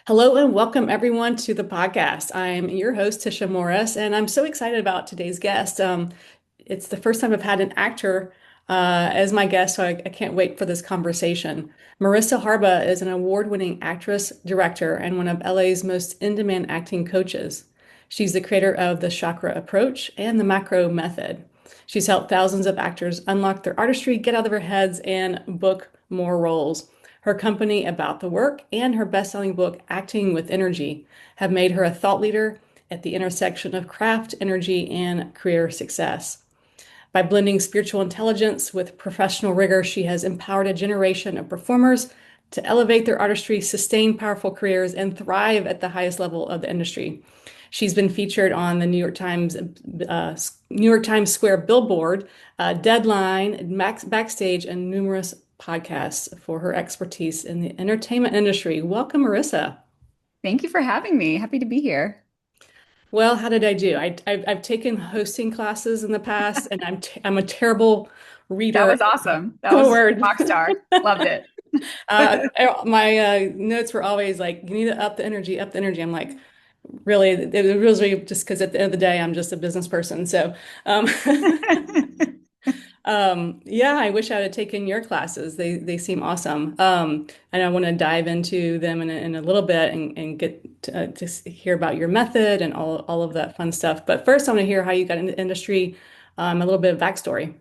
Hello and welcome everyone to the podcast. I'm your host, Tisha Morris, and I'm so excited about today's guest. It's the first time I've had an actor as my guest, so I can't wait for this conversation. Murisa Harba is an award-winning actress, director, and one of LA's most in-demand acting coaches. She's the creator of the Chakra Approach and the Macro Method. She's helped thousands of actors unlock their artistry, get out of their heads, and book more roles. Her company, About the Work, and her best-selling book, Acting with Energy, have made her a thought leader at the intersection of craft, energy, and career success. By blending spiritual intelligence with professional rigor, she has empowered a generation of performers to elevate their artistry, sustain powerful careers, and thrive at the highest level of the industry. She's been featured on the New York Times Square billboard, Deadline, Backstage, and numerous podcasts for her expertise in the entertainment industry. Welcome, Marissa. Thank you for having me. Happy to be here. Well, how did I do? I've taken hosting classes in the past, and I'm a terrible That reader was awesome. That of was words. rock star. Loved it. My notes were always like, you need to up the energy, up the energy. I'm like, really, it was really just because at the end of the day, I'm just a business person. So, um, yeah, I wish I had taken your classes. They seem awesome. And I want to dive into them in a little bit and get to hear about your method and all of that fun stuff. But first, I want to hear how you got into the industry, a little bit of backstory.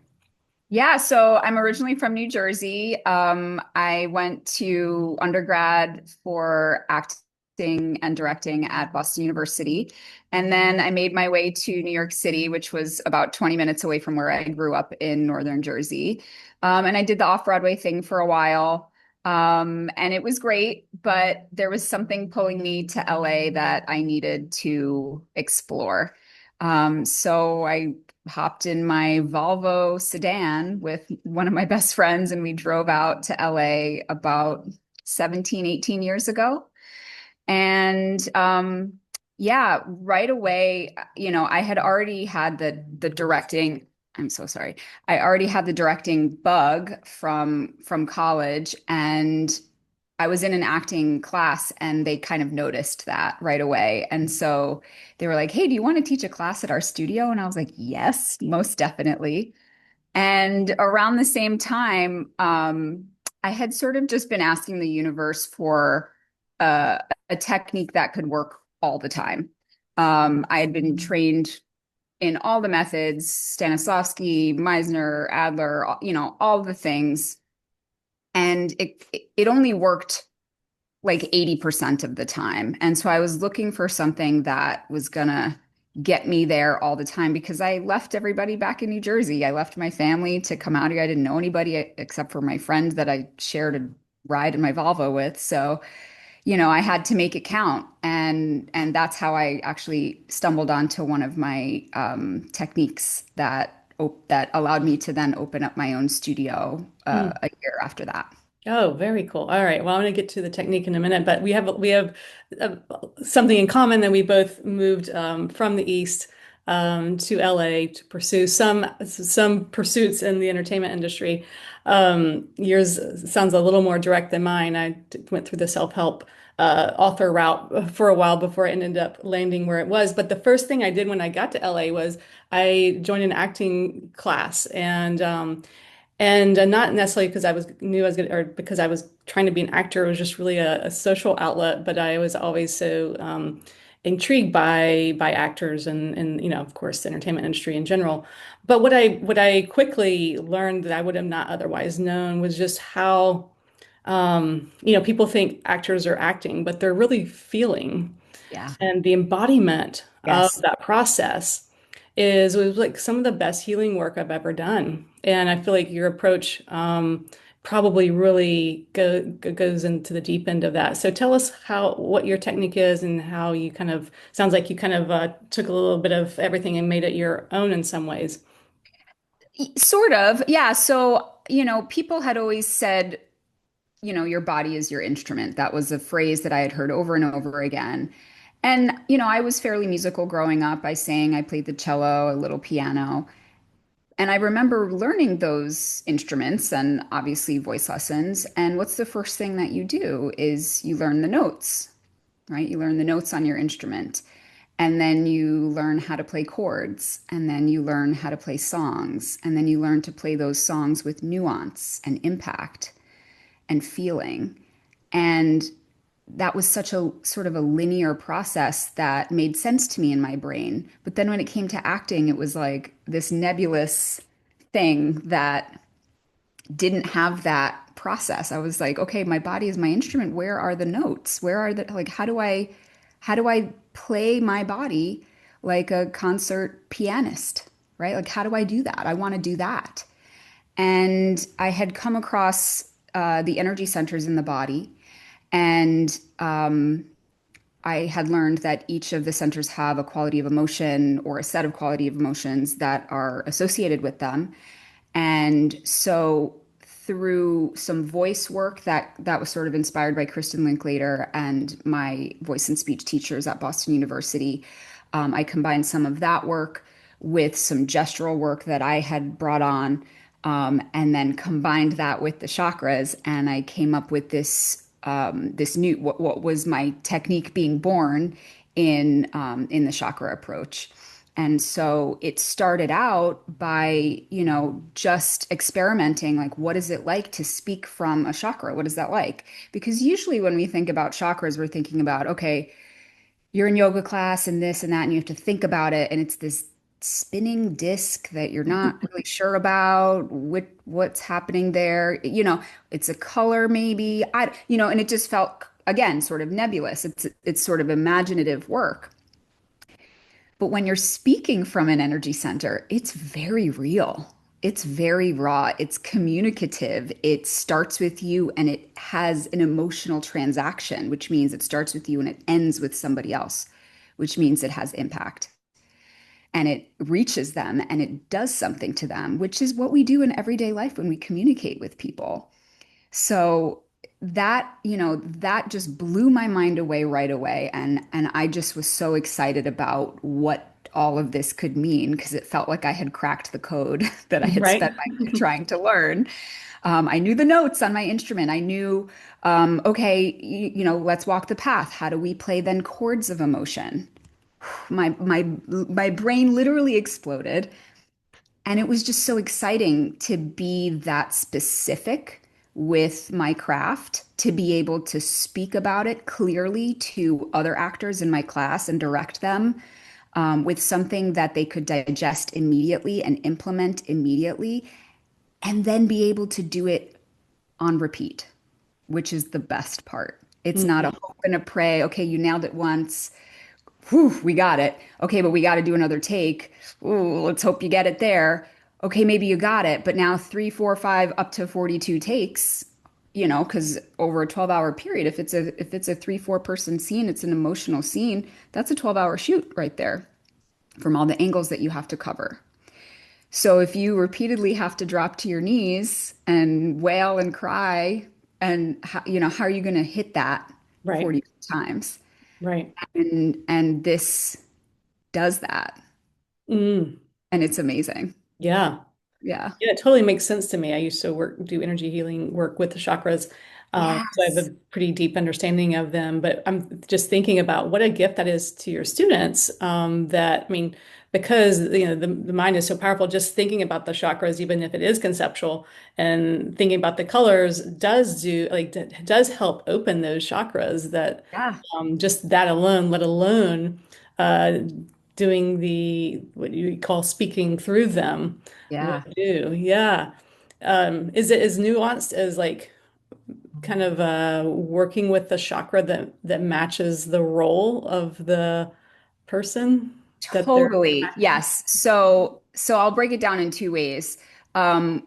Yeah, so I'm originally from New Jersey. I went to undergrad for acting and directing at Boston University. And then I made my way to New York City, which was about 20 minutes away from where I grew up in Northern Jersey. And I did the off-Broadway thing for a while. And it was great, but there was something pulling me to LA that I needed to explore. So I hopped in my Volvo sedan with one of my best friends and we drove out to LA about 17, 18 years ago. And yeah, right away, I had already had the directing. I'm so sorry. I already had the directing bug from college, and I was in an acting class and they kind of noticed that right away. And so they were like, "Hey, do you want to teach a class at our studio?" And I was like, "Yes, most definitely." And around the same time, I had sort of just been asking the universe for uh, a technique that could work all the time. I had been trained in all the methods, Stanislavski, Meisner, Adler, all the things. And it only worked like 80% of the time. And so I was looking for something that was gonna get me there all the time because I left everybody back in New Jersey. I left my family to come out here. I didn't know anybody except for my friend that I shared a ride in my Volvo with. So, I had to make it count. And that's how I actually stumbled onto one of my techniques that allowed me to then open up my own studio a year after that. Oh, very cool. All right. Well, I'm going to get to the technique in a minute, but we have uh, something in common that we both moved from the East to LA to pursue some pursuits in the entertainment industry. Yours sounds a little more direct than mine. Went through the self-help author route for a while before I ended up landing where it was. But the first thing I did when I got to LA was I joined an acting class and not necessarily because I was knew I was gonna, or because I was trying to be an actor. It was just really a social outlet. But I was always so intrigued by actors and of course the entertainment industry in general. But what I quickly learned that I would have not otherwise known was just how people think actors are acting, but they're really feeling, Yeah. and the embodiment of Yes. that process was like some of the best healing work I've ever done. And I feel like your approach probably really goes into the deep end of that. So tell us what your technique is and how you kind of sounds like you kind of took a little bit of everything and made it your own in some ways. Sort of. Yeah. So, people had always said, your body is your instrument. That was a phrase that I had heard over and over again. And, I was fairly musical growing up. I sang, I played the cello, a little piano. And I remember learning those instruments and obviously voice lessons. And what's the first thing that you do is you learn the notes. right? You learn the notes on your instrument. And then you learn how to play chords, and then you learn how to play songs, and then you learn to play those songs with nuance and impact and feeling. And that was such a sort of a linear process that made sense to me in my brain. But then when it came to acting, it was like this nebulous thing that didn't have that process. I was like, okay, my body is my instrument. Where are the notes? Where are the, like, how do I play my body like a concert pianist, right? Like, how do I do that? I want to do that. And I had come across the energy centers in the body, and I had learned that each of the centers have a quality of emotion or a set of quality of emotions that are associated with them. And so through some voice work that was sort of inspired by Kristen Linklater and my voice and speech teachers at Boston University, I combined some of that work with some gestural work that I had brought on, and then combined that with the chakras, and I came up with this new what was my technique being born in the chakra approach. And so it started out by, just experimenting, like, what is it like to speak from a chakra? What is that like? Because usually when we think about chakras, we're thinking about, okay, you're in yoga class and this and that, and you have to think about it. And it's this spinning disc that you're not really sure about what's happening there. It's a color maybe, and it just felt, again, sort of nebulous. It's sort of imaginative work. But when you're speaking from an energy center, it's very real. It's very raw. It's communicative. It starts with you and it has an emotional transaction, which means it starts with you and it ends with somebody else, which means it has impact and it reaches them and it does something to them, which is what we do in everyday life when we communicate with people. So that just blew my mind away right away. And I just was so excited about what all of this could mean because it felt like I had cracked the code that I had Right? spent my life trying to learn. I knew the notes on my instrument. I knew, okay, let's walk the path. How do we play then chords of emotion? My brain literally exploded. And it was just so exciting to be that specific with my craft, to be able to speak about it clearly to other actors in my class and direct them with something that they could digest immediately and implement immediately, and then be able to do it on repeat, which is the best part. It's not a Mhm. hope and a pray. Okay, you nailed it once. Whew, we got it. Okay, but we got to do another take. Ooh, let's hope you get it there. Okay, maybe you got it, but now three, four, five, up to 42 takes, because over a 12-hour period, if it's a 3, 4 person scene, it's an emotional scene, that's a 12-hour shoot right there from all the angles that you have to cover. So if you repeatedly have to drop to your knees and wail and cry, and how are you going to hit that Right. 40 times? Right. And this does that, Mm. and it's amazing. Yeah. Yeah. Yeah, it totally makes sense to me. I used to do energy healing work with the chakras. So I have a Yes. pretty deep understanding of them, but I'm just thinking about what a gift that is to your students. I mean, because the mind is so powerful, just thinking about the chakras, even if it is conceptual, and thinking about the colors does help open those chakras that Yeah. just that alone, let alone uh, doing the what you call speaking through them will Yeah. do. Yeah. Is it as nuanced as like kind of working with the chakra that matches the role of the person that they're Totally. Yes. So I'll break it down in two ways. Um,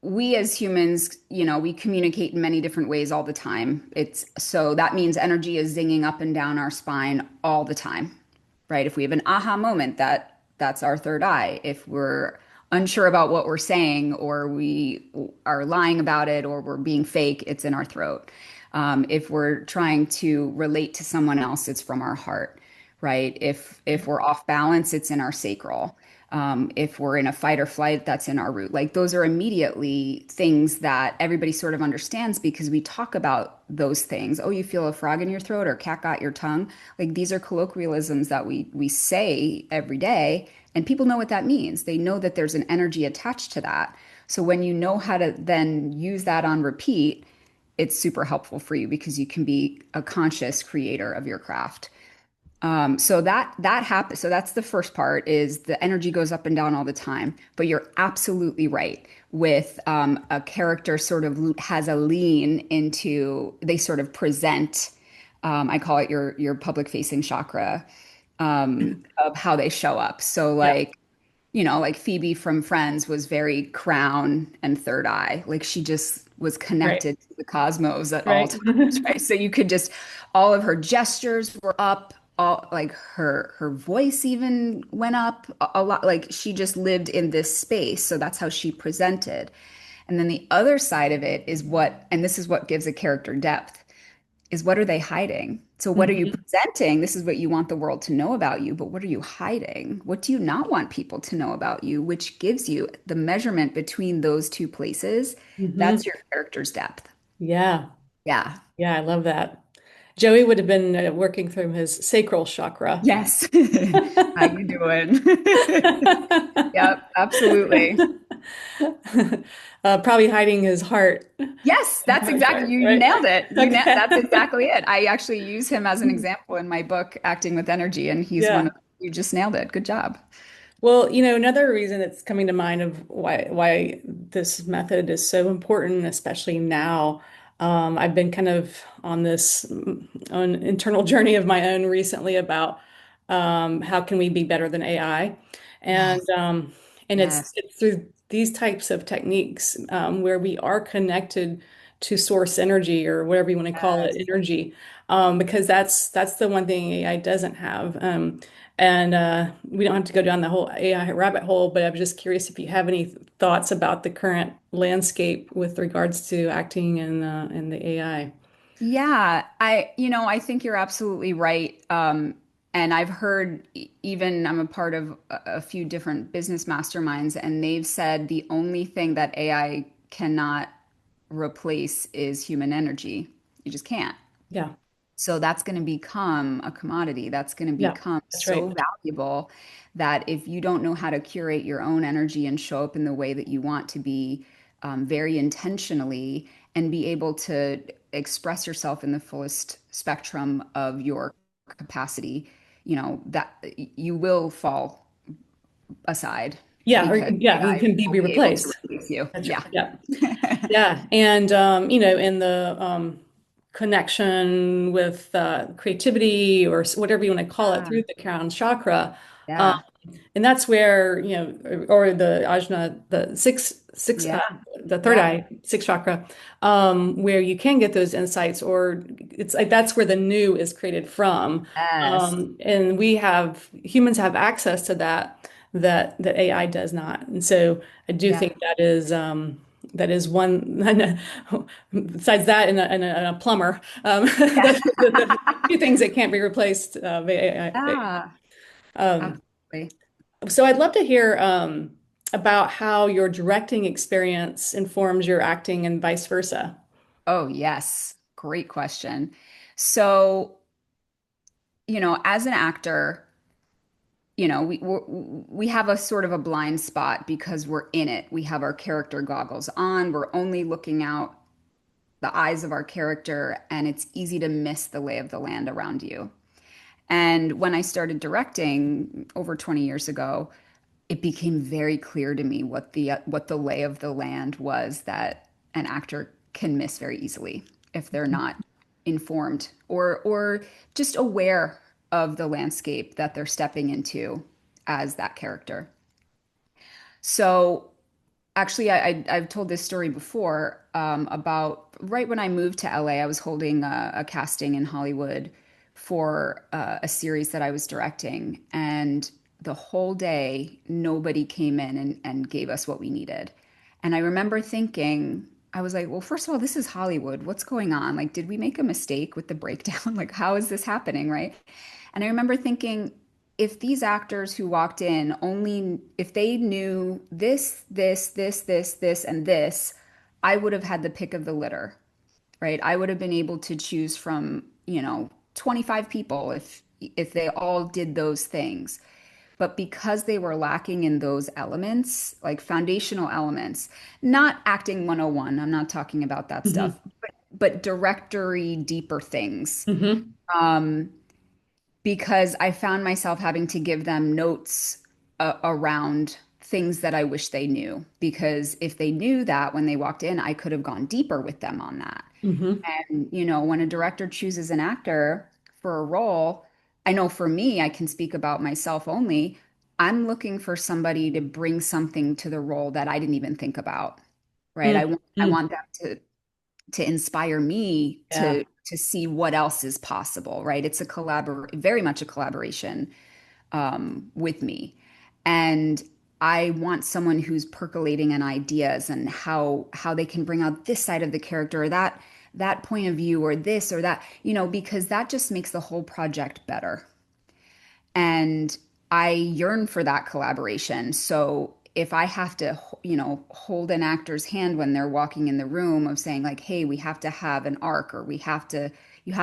we as humans, we communicate in many different ways all the time. So that means energy is zinging up and down our spine all the time, right? If we have an aha moment, that's our third eye. If we're unsure about what we're saying, or we are lying about it, or we're being fake, it's in our throat. If we're trying to relate to someone else, it's from our heart, right? If we're off balance, it's in our sacral. If we're in a fight or flight, that's in our root. Like those are immediately things that everybody sort of understands because we talk about those things. Oh, you feel a frog in your throat or cat got your tongue. Like these are colloquialisms that we say every day, and people know what that means. They know that there's an energy attached to that. So when you know how to then use that on repeat, it's super helpful for you because you can be a conscious creator of your craft. So that happens. So that's the first part is the energy goes up and down all the time. But you're absolutely right with a character sort of has a lean into they sort of present. I call it your public facing chakra of how they show up. So Yeah. like like Phoebe from Friends was very crown and third eye. Like she just was Right. connected to the cosmos at all Right. times, right? So you could just all of her gestures were up, all like her voice even went up a lot. Like she just lived in this space. So that's how she presented. And then the other side of it is and this is what gives a character depth is what are they hiding? So, what are you Mhm. presenting? This is what you want the world to know about you, but what are you hiding? What do you not want people to know about you? Which gives you the measurement between those two places. That's Mhm. your character's depth. Yeah. Yeah. Yeah, I love that. Joey would have been working through his sacral chakra. Yes. How you doing? Yep, absolutely. Probably hiding his heart. Yes, that's exactly Chakra, you right? nailed it. Okay. That's exactly it. I actually use him as an example in my book, Acting with Energy, and he's one Yeah. of you just nailed it. Good job. Well, another reason that's coming to mind of why this method is so important, especially now. I've been kind of on this own internal journey of my own recently about how can we be better than AI, and Yes. it's Yes. it's through these types of techniques where we are connected to source energy or whatever you want to call it, Yes. energy, because that's the one thing AI doesn't have. And we don't have to go down the whole AI rabbit hole, but I'm just curious if you have any thoughts about the current landscape with regards to acting and the AI. Yeah, I think you're absolutely right. And I've heard even I'm a part of a few different business masterminds, and they've said the only thing that AI cannot replace is human energy. You just can't. Yeah, So that's going to become a commodity. That's going to yeah, become that's so right. valuable that if you don't know how to curate your own energy and show up in the way that you want to be very intentionally and be able to express yourself in the fullest spectrum of your capacity, that you will fall aside Yeah, or because yeah, you AI can be will be able to replaced. replace you. That's right. Yeah. Yeah. Yeah, and in the connection with creativity or whatever you want to call it Yeah. through the crown chakra, um, Yeah. and that's where or the ajna, Yeah. the third Yeah. eye, sixth chakra, where you can get those insights, or it's like that's where the new is created from, Yes. and humans have access to that AI does not, and so I do Yeah. think that is one. Besides that, and a plumber, Yeah. the two things that can't be replaced by AI. Yeah. Um, Absolutely. so I'd love to hear about how your directing experience informs your acting and vice versa. Oh, yes. Great question. So, as an actor, we have a sort of a blind spot because we're in it. We have our character goggles on. We're only looking out the eyes of our character, and it's easy to miss the lay of the land around you. And when I started directing over 20 years ago, it became very clear to me what the lay of the land was that an actor can miss very easily if they're not informed or just aware of the landscape that they're stepping into as that character. So actually, I've told this story before about right when I moved to LA, I was holding a casting in Hollywood for a series that I was directing. And the whole day, nobody came in and gave us what we needed. And I remember thinking, I was like, well, first of all, this is Hollywood. What's going on? Like, did we make a mistake with the breakdown? Like, how is this happening? Right. And I remember thinking, if these actors who walked in only, if they knew this, and this, I would have had the pick of the litter, right? I would have been able to choose from, 25 people if they all did those things. But because they were lacking in those elements, like foundational elements, not acting 101, I'm not talking about that Hmm. stuff, but directory deeper things. Hmm. Um, because I found myself having to give them notes around things that I wish they knew. Because if they knew that when they walked in, I could have gone deeper with them on that. Hmm. And, when a director chooses an actor for a role, I know for me, I can speak about myself only. I'm looking for somebody to bring something to the role that I didn't even think about, right? I Hmm. want them to inspire me Yeah. to see what else is possible, right? It's a very much a collaboration with me. And I want someone who's percolating on ideas and how they can bring out this side of the character or that point of view or this or that, because that just makes the whole project better. And I yearn for that collaboration. So if I have to, hold an actor's hand when they're walking in the room of saying like, "Hey, we have to have an arc, or you have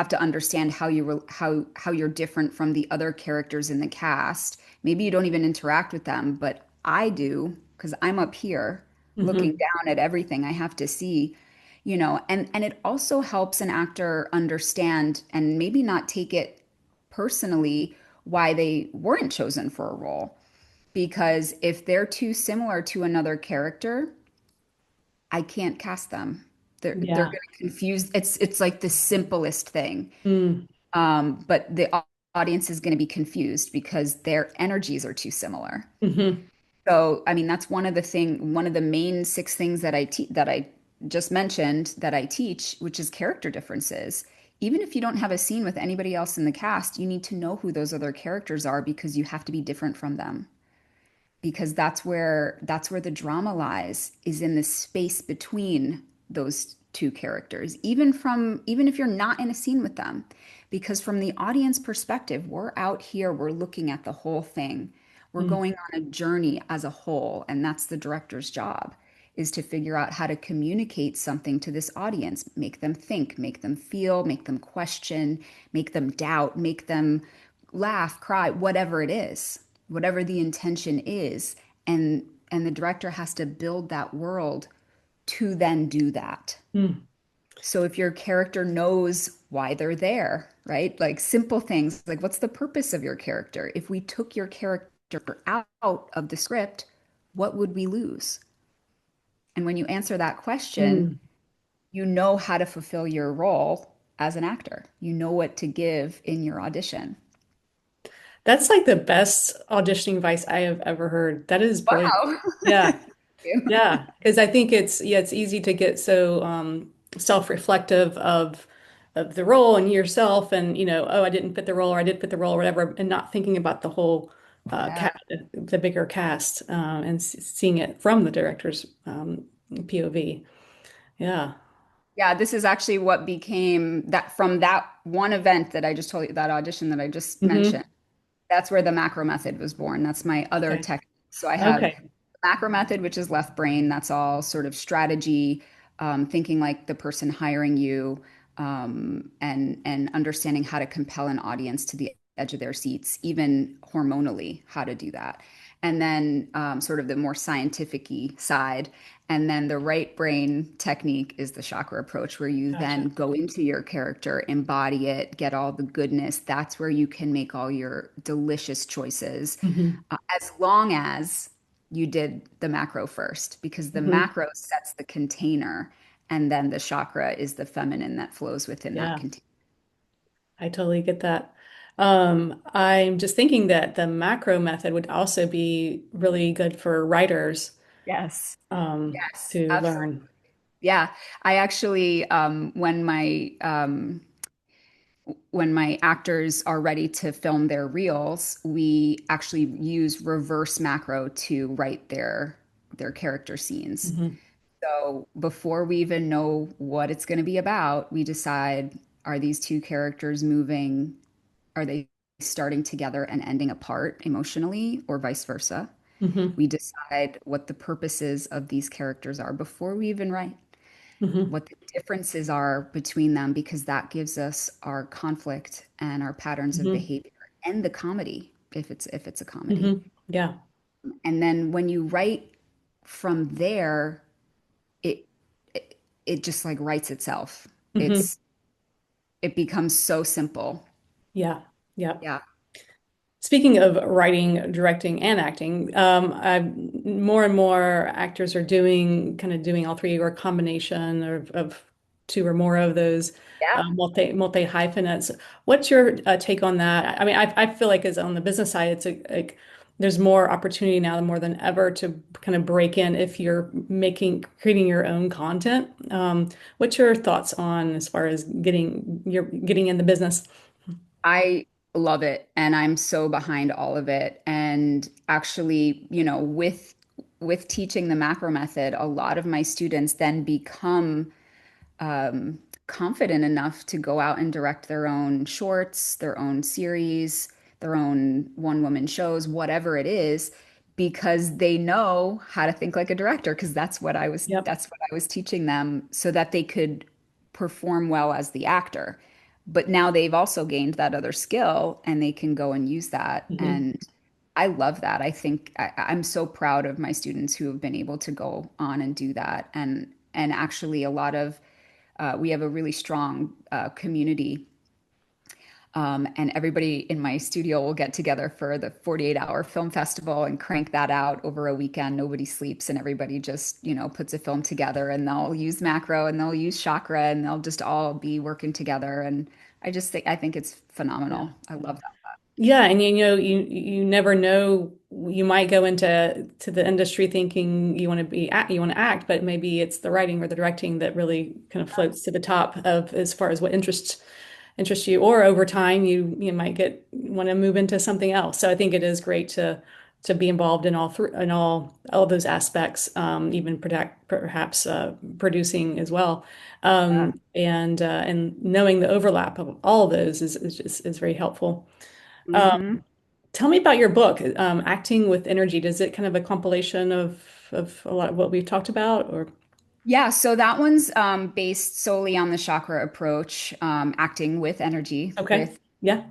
to understand how you're different from the other characters in the cast." Maybe you don't even interact with them, but I do because I'm up here looking Hmm. down at everything I have to see, and it also helps an actor understand and maybe not take it personally why they weren't chosen for a role. Because if they're too similar to another character, I can't cast them. They're Yeah. going to confuse. It's like the simplest thing, Mm. but the audience is going to be confused because their energies are too similar. Hmm. So, I mean, that's one of the main six things that I just mentioned that I teach, which is character differences. Even if you don't have a scene with anybody else in the cast, you need to know who those other characters are because you have to be different from them. Because that's where the drama lies, is in the space between those two characters, even if you're not in a scene with them. Because from the audience perspective, we're out here, we're looking at the whole thing. We're Mm. going on a journey as a whole, and that's the director's job, is to figure out how to communicate something to this audience, make them think, make them feel, make them question, make them doubt, make them laugh, cry, whatever it is, whatever the intention is. And the director has to build that world to then do that. Mm. So if your character knows why they're there, right? Like simple things like, what's the purpose of your character? If we took your character out of the script, what would we lose? And when you answer that question, Mm. you know how to fulfill your role as an actor. You know what to give in your audition. That's like the best auditioning advice I have ever heard. That is brilliant. Wow. Yeah. Yeah. Because I think it's easy to get so self-reflective of the role and yourself and oh, I didn't fit the role or I did fit the role or whatever, and not thinking about the whole Yeah. the bigger cast and seeing it from the director's POV. Yeah. Yeah, this is actually what became that from that one event that I just told you, that audition that I just mentioned. Hmm. That's where the macro method was born. That's my other Okay. technique. So I have Okay. macro method, which is left brain. That's all sort of strategy, thinking like the person hiring you, and understanding how to compel an audience to the edge of their seats, even hormonally, how to do that. And then sort of the more scientific side. And then the right brain technique is the chakra approach, where you Gotcha. then go into your character, embody it, get all the goodness. That's where you can make all your delicious choices, Hmm. as long as you did the macro first, because the Hmm. macro sets the container, and then the chakra is the feminine that flows within that Yeah. container. I totally get that. I'm just thinking that the macro method would also be really good for writers Yes. Yes, to absolutely. learn. Yeah, I actually, when my actors are ready to film their reels, we actually use reverse macro to write their character scenes. Hmm. So before we even know what it's going to be about, we decide, are these two characters moving? Are they starting together and ending apart emotionally, or vice versa. Hmm. We decide what the purposes of these characters are before we even write, Hmm. what the differences are between them, because that gives us our conflict and our patterns of Hmm. behavior and the comedy, if it's a Hmm. comedy. Yeah. And then when you write from there, it it, it just like writes itself. Hmm. It becomes so simple. Yeah. Yeah. Yeah. Speaking of writing, directing, and acting, more and more actors are doing all three or a combination of two or more of those Yeah. multi hyphenates. What's your take on that? I mean, I feel like as on the business side, it's like there's more opportunity now more than ever to kind of break in if you're creating your own content. What's your thoughts on as far as getting in the business? I love it, and I'm so behind all of it. And actually, with teaching the macro method, a lot of my students then become confident enough to go out and direct their own shorts, their own series, their own one-woman shows, whatever it is, because they know how to think like a director, because Yep. that's what I was teaching them so that they could perform well as the actor. But now they've also gained that other skill and they can go and use that. Hmm. And I love that. I'm so proud of my students who have been able to go on and do that. And actually, we have a really strong community, and everybody in my studio will get together for the 48-hour film festival and crank that out over a weekend. Nobody sleeps and everybody just, puts a film together, and they'll use macro and they'll use chakra and they'll just all be working together. And I think it's Yeah. phenomenal. I love that. Yeah, and you never know. You might go into the industry thinking you want to act, but maybe it's the writing or the directing that really kind of floats to the top of as far as what interests you. Or over time, you might get want to move into something else. So I think it is great to be involved in all those aspects, even perhaps producing as well. And knowing the overlap of all of those is very helpful. Um, Hmm. Tell me about your book, Acting with Energy. Does it kind of a compilation of a lot of what we've talked about, or Yeah, so that one's based solely on the chakra approach, acting with energy, okay? with Yeah.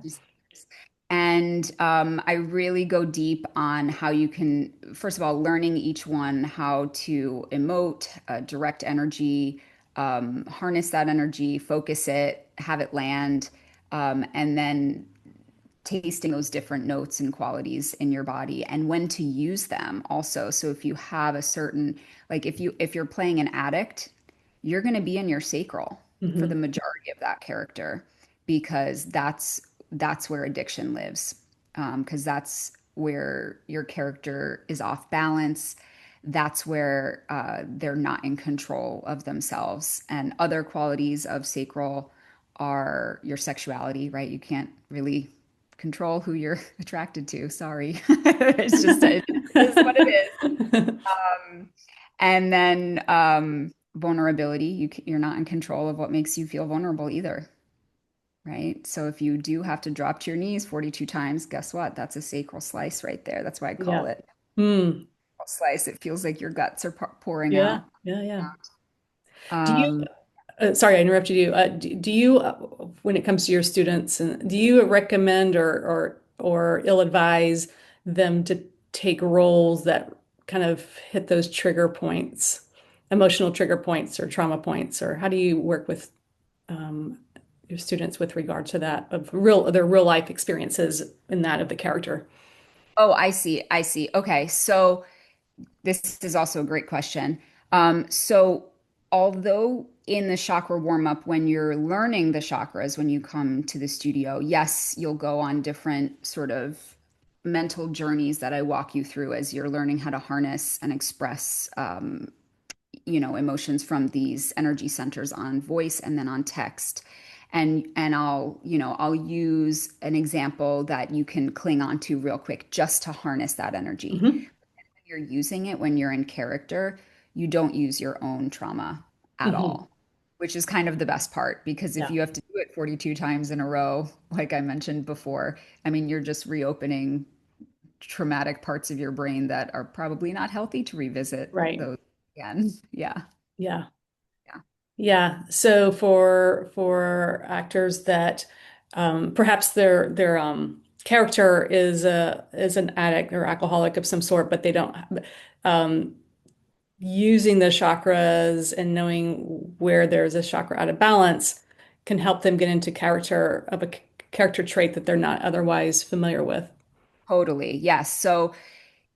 and I really go deep on how you can, first of all, learning each one, how to emote, direct energy, harness that energy, focus it, have it land, and then tasting those different notes and qualities in your body and when to use them also. So if you have a certain, like if you're playing an addict, you're going to be in your sacral for the Hmm. majority of that character, because that's where addiction lives. Because that's where your character is off balance. That's where they're not in control of themselves. And other qualities of sacral are your sexuality, right? You can't really control who you're attracted to. Sorry. It is what it is. And then vulnerability, you're not in control of what makes you feel vulnerable either, right? So if you do have to drop to your knees 42 times, guess what? That's a sacral slice right there. That's why I call Yeah. it Hmm. a slice. It feels like your guts are pouring Yeah. out. Yeah. Yeah. Do you, Um, sorry, I interrupted you. Do you, when it comes to your students, and do you recommend or ill advise them to take roles that kind of hit those trigger points, emotional trigger points or trauma points, or how do you work with um, your students with regard to that of their real life experiences in that of the character? oh, I see. I see. Okay. So this is also a great question. So, although in the chakra warm up, when you're learning the chakras, when you come to the studio, yes, you'll go on different sort of mental journeys that I walk you through as you're learning how to harness and express, emotions from these energy centers on voice and then on text. And I'll use an example that you can cling on to real quick just to harness that energy. Hmm. You're using it when you're in character, you don't use your own trauma at Hmm. all. which is kind of the best part because if Yeah. you have to do it 42 times in a row, like I mentioned before, I mean, you're just reopening traumatic parts of your brain that are probably not healthy to revisit Right. those again. Yeah. Yeah. Yeah. Yeah. So for actors that perhaps their character is an addict or alcoholic of some sort, but they don't um, using the chakras and knowing where there's a chakra out of balance can help them get into character of a character trait that they're not otherwise familiar with. Totally. Yes. So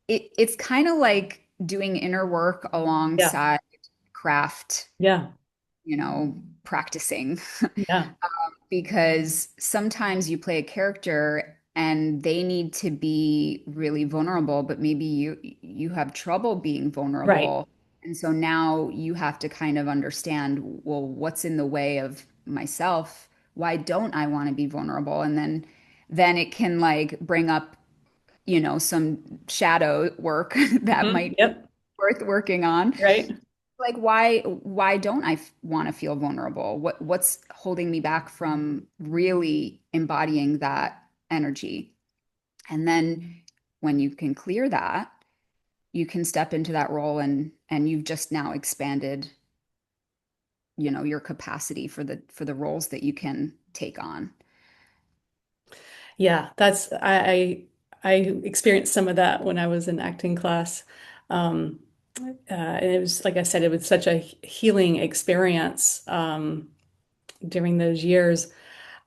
it's kind of like doing inner work Yeah. alongside craft, Yeah. practicing. Yeah. Because sometimes you play a character and they need to be really vulnerable, but maybe you have trouble being Right. vulnerable. And so now you have to kind of understand, well, what's in the way of myself? Why don't I want to be vulnerable? And then it can like bring up, some shadow work that Mhm. might be Yep. worth working on. Right. Like why don't I want to feel vulnerable? What's holding me back from really embodying that energy? And then when you can clear that, you can step into that role and you've just now expanded, your capacity for the roles that you can take on. Yeah, I experienced some of that when I was in acting class. Um, and it was, like I said, it was such a healing experience during those years.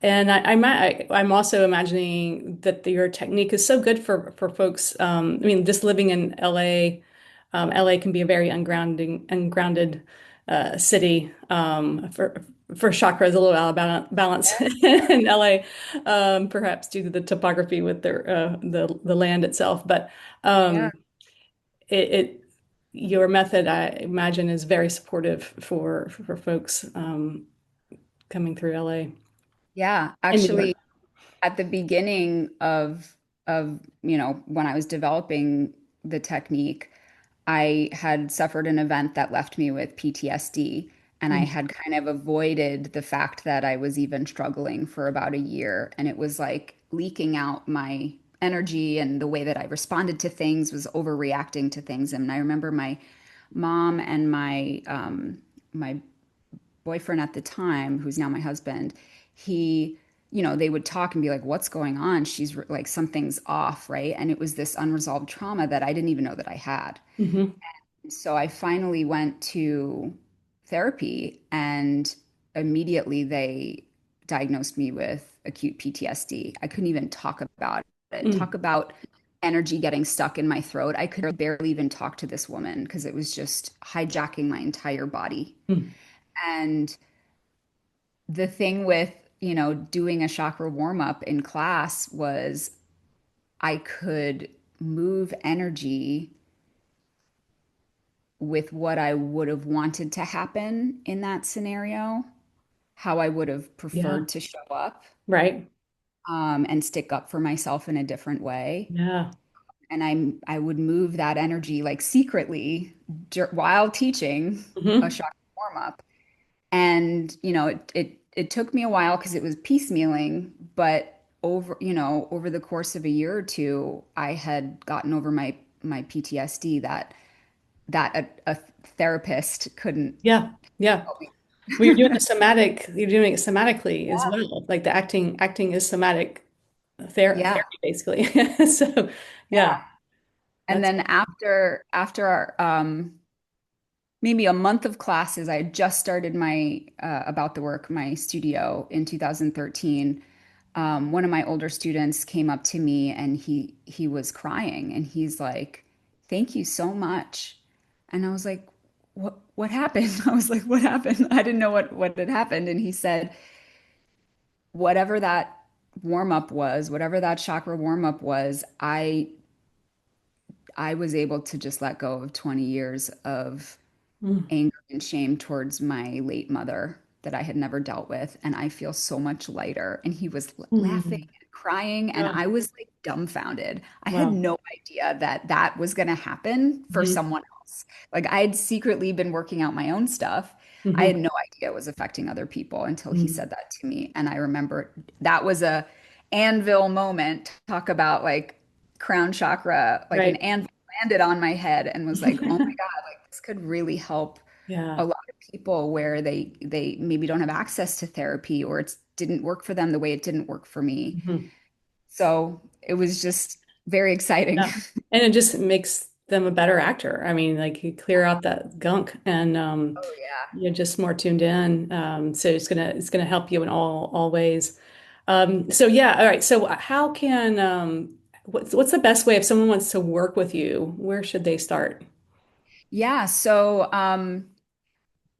And I'm also imagining that your technique is so good for folks. I mean, just living in LA, LA can be a very ungrounded city for chakras, a little out of balance in LA, perhaps due to the topography with the land itself. But Yeah. um, it your method, I imagine, is very supportive for folks coming through LA Yeah, and New York. actually, at the beginning of when I was developing the technique, I had suffered an event that left me with PTSD, and I Mm, had kind of avoided the fact that I was even struggling for about a year, and it was like leaking out my energy, and the way that I responded to things was overreacting to things. And I remember my mom and my boyfriend at the time, who's now my husband, he, they would talk and be like, "What's going on? She's like, something's off, right?" And it was this unresolved trauma that I didn't even know that I had. hmm So I finally went to therapy, and immediately they diagnosed me with acute PTSD. I couldn't even talk about it. mm, Talk about energy getting stuck in my throat. I could barely even talk to this woman because it was just hijacking my entire body. mm. And the thing with, doing a chakra warm up in class was I could move energy with what I would have wanted to happen in that scenario, how I would have Yeah, preferred to show up, right. and stick up for myself in a different way. Yeah. And I would move that energy like secretly while teaching a hmm chakra warm up. And, it took me a while because it was piecemealing, but over the course of a year or two, I had gotten over my PTSD that a therapist couldn't Yeah. Yeah. help me. Well, you're doing it somatically as well. Like the acting is somatic Yeah, therapy, basically. So, yeah, yeah. And that's, then after our maybe a month of classes, I had just started my about the work, my studio in 2013. One of my older students came up to me and he was crying and he's like, "Thank you so much." And I was like, "What happened?" I was like, "What happened?" I didn't know what had happened. And he said, "Whatever that warm up was, whatever that chakra warm up was, I was able to just let go of 20 years of mm, anger and shame towards my late mother that I had never dealt with. And I feel so much lighter." And he was laughing mm. and crying. And Oh, I was like dumbfounded. I had wow. no idea that that was going to happen for Mhm. someone else. Like I had secretly been working out my own stuff. I Hmm. had no idea it was affecting other people until he Hmm. said that to me. And I remember that was a anvil moment. Talk about like crown chakra, like an Right. anvil landed on my head and was like, oh my God, like this could really help Yeah. a lot of people where they maybe don't have access to therapy or it didn't work for them the way it didn't work for me. Mhm. So it was just very exciting. Yeah. And it just makes them a better actor. I mean, like you clear out that gunk and Oh yeah. you're just more tuned in. So it's gonna help you in all ways. So yeah, all right. So how can what's the best way if someone wants to work with you? Where should they start? Yeah, so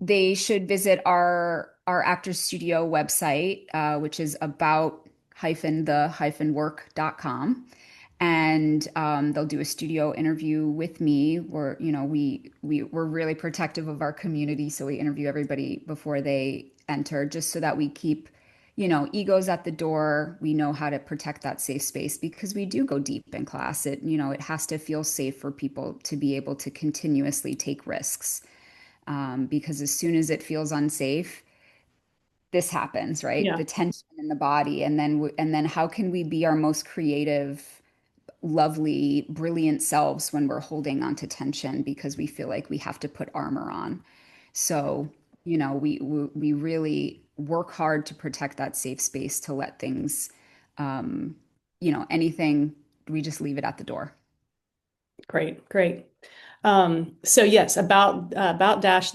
they should visit our Actors Studio website, which is about-the-work.com. And they'll do a studio interview with me where, we're really protective of our community. So we interview everybody before they enter, just so that we keep, egos at the door. We know how to protect that safe space because we do go deep in class. It has to feel safe for people to be able to continuously take risks, because as soon as it feels unsafe, this happens, right? Yeah. The tension in the body, and then how can we be our most creative, lovely, brilliant selves when we're holding on to tension because we feel like we have to put armor on? So, we really work hard to protect that safe space to let things, um, anything, we just leave it at the door. Great, great. So yes, about dash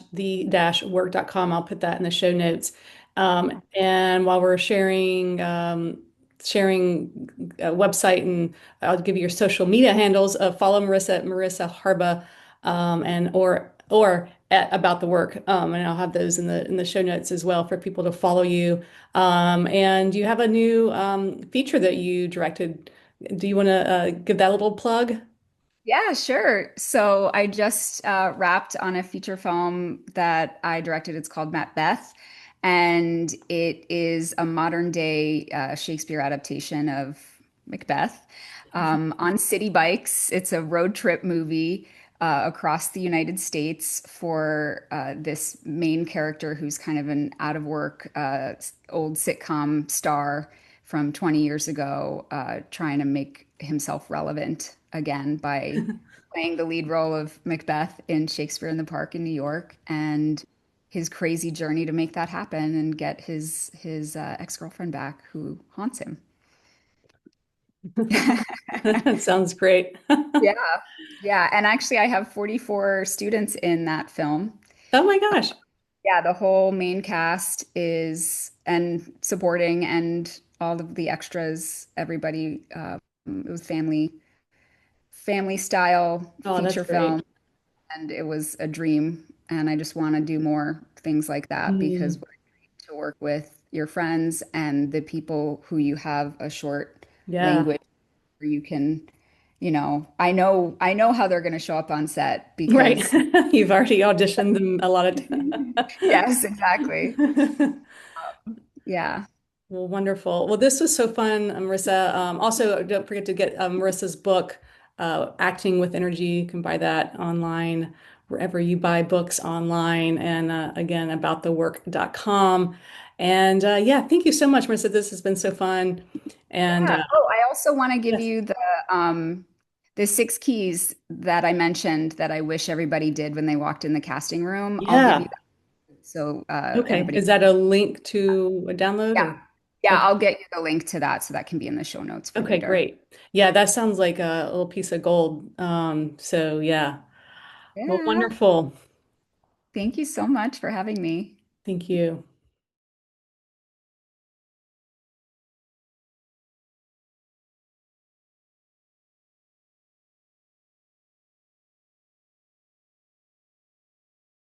work.com. I'll put that in the show notes. And while we're sharing a website, and I'll give you your social media handles. Follow Marisa Harba, and or at About the Work. And I'll have those in the show notes as well for people to follow you. And you have a new feature that you directed. Do you want to give that a little plug? Yeah, sure. So I just wrapped on a feature film that I directed. It's called Macbeth, and it is a modern day Shakespeare adaptation of Macbeth, on city bikes. It's a road trip movie across the United States for this main character who's kind of an out of work old sitcom star from 20 years ago, trying to make himself relevant again by playing the lead role of Macbeth in Shakespeare in the Park in New York, and his crazy journey to make that happen and get his ex-girlfriend back who haunts him. That sounds great. Yeah. Yeah. And actually, I have 44 students in that film. Oh my gosh. Yeah, the whole main cast is and supporting and all of the extras, everybody. It was family style Oh, that's feature film, great. and it was a dream. And I just want to do more things like that because Mm, what a dream to work with your friends and the people who you have a short yeah, language where you can, I know how they're going to show up on set right. because You've already auditioned them a lot of yes, exactly. times. Yeah. Well, wonderful. Well, this was so fun, Marissa. Also, don't forget to get Marissa's book, Acting with Energy. You can buy that online wherever you buy books online. And again, aboutthework.com. And yeah, thank you so much, Marissa. This has been so fun. And Yeah. Oh, I also want to give yes, you the 6 keys that I mentioned that I wish everybody did when they walked in the casting room. I'll give you yeah. that so Okay. everybody. Is that a link to a download Yeah. or? Yeah, Okay. I'll get you the link to that so that can be in the show notes for Okay, later. great. Yeah, that sounds like a little piece of gold. So yeah. Well, Yeah. wonderful. Thank you so much for having me. Thank you.